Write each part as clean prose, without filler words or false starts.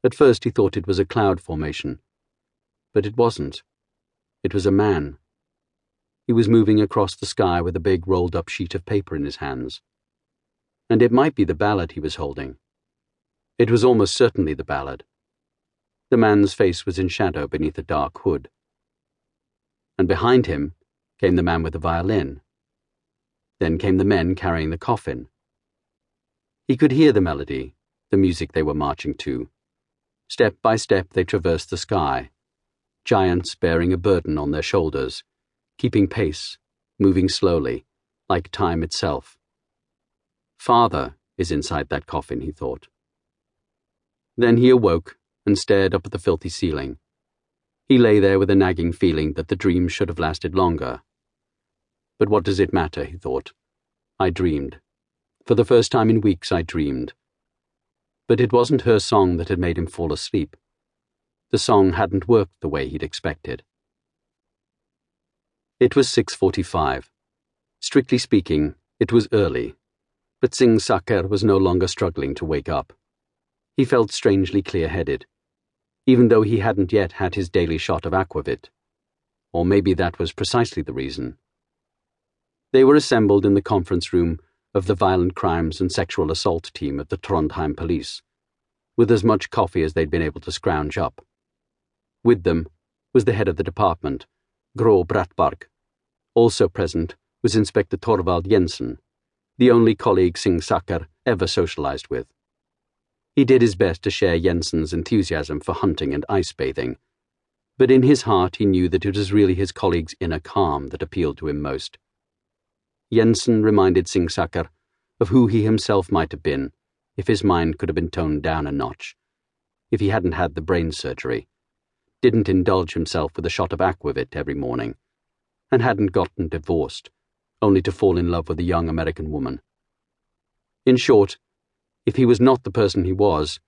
At first he thought it was a cloud formation. But it wasn't. It was a man. He was moving across the sky with a big rolled-up sheet of paper in his hands. And it might be the ballad he was holding. It was almost certainly the ballad. The man's face was in shadow beneath a dark hood. And behind him came the man with the violin. Then came the men carrying the coffin. He could hear the melody, the music they were marching to. Step by step they traversed the sky, giants bearing a burden on their shoulders, keeping pace, moving slowly, like time itself. Father is inside that coffin, he thought. Then he awoke and stared up at the filthy ceiling. He lay there with a nagging feeling that the dream should have lasted longer. But what does it matter, he thought. I dreamed. For the first time in weeks I dreamed. But it wasn't her song that had made him fall asleep. The song hadn't worked the way he'd expected. It was 6:45. Strictly speaking, it was early, but Singsaker was no longer struggling to wake up. He felt strangely clear-headed, even though he hadn't yet had his daily shot of aquavit. Or maybe that was precisely the reason. They were assembled in the conference room of the violent crimes and sexual assault team of the Trondheim Police, with as much coffee as they'd been able to scrounge up. With them was the head of the department, Gro Brattberg. Also present was Inspector Thorvald Jensen, the only colleague Singsaker ever socialized with. He did his best to share Jensen's enthusiasm for hunting and ice bathing, but in his heart he knew that it was really his colleague's inner calm that appealed to him most. Jensen reminded Singsaker of who he himself might have been if his mind could have been toned down a notch, if he hadn't had the brain surgery, didn't indulge himself with a shot of aquavit every morning, and hadn't gotten divorced, only to fall in love with a young American woman. In short, if he was not the person he was,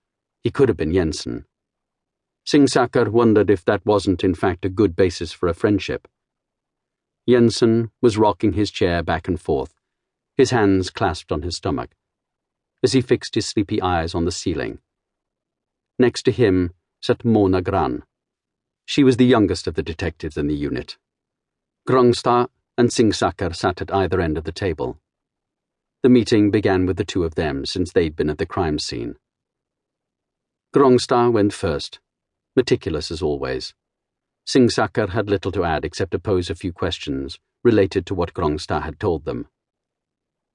he could have been Jensen. Singsaker wondered if that wasn't in fact a good basis for a friendship. Jensen was rocking his chair back and forth, his hands clasped on his stomach, as he fixed his sleepy eyes on the ceiling. Next to him sat Mona Gran. She was the youngest of the detectives in the unit. Grongstad and Singsaker sat at either end of the table. The meeting began with the two of them since they'd been at the crime scene. Grongstad went first, meticulous as always. Singsaker had little to add except to pose a few questions related to what Grongstad had told them.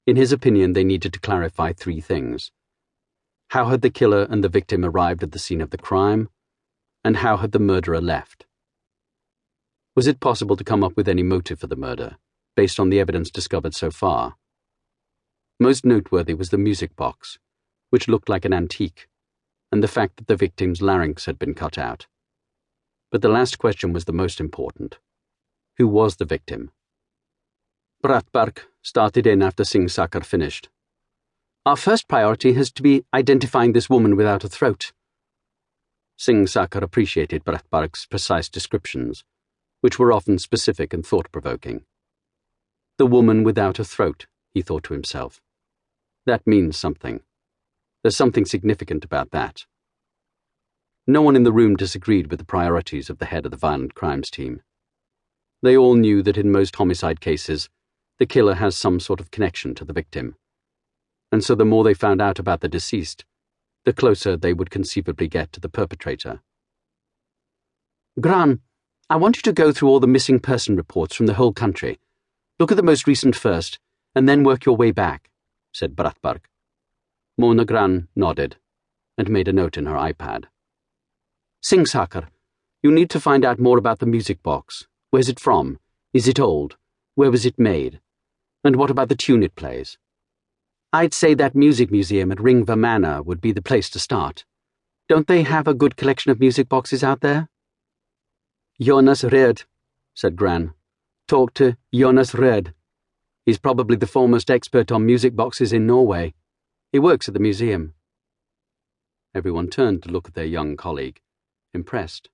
In his opinion, they needed to clarify 3 things. How had the killer and the victim arrived at the scene of the crime? And how had the murderer left? Was it possible to come up with any motive for the murder, based on the evidence discovered so far? Most noteworthy was the music box, which looked like an antique, and the fact that the victim's larynx had been cut out. But the last question was the most important. Who was the victim? Brattberg started in after Singsaker finished. Our first priority has to be identifying this woman without a throat. Singsaker appreciated Brattberg's precise descriptions, which were often specific and thought-provoking. The woman without a throat, he thought to himself. That means something. There's something significant about that. No one in the room disagreed with the priorities of the head of the violent crimes team. They all knew that in most homicide cases, the killer has some sort of connection to the victim. And so the more they found out about the deceased, the closer they would conceivably get to the perpetrator. Gran, I want you to go through all the missing person reports from the whole country. Look at the most recent first, and then work your way back, said Brattberg. Mona Gran nodded, and made a note in her iPad. Singsaker, you need to find out more about the music box. Where's it from? Is it old? Where was it made? And what about the tune it plays? I'd say that music museum at Ringver Manor would be the place to start. Don't they have a good collection of music boxes out there? Jonas Red, said Gran. Talk to Jonas Red. He's probably the foremost expert on music boxes in Norway. He works at the museum. Everyone turned to look at their young colleague, impressed.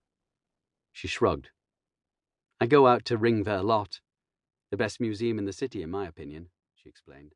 She shrugged. I go out to Ringver a lot. The best museum in the city, in my opinion, she explained.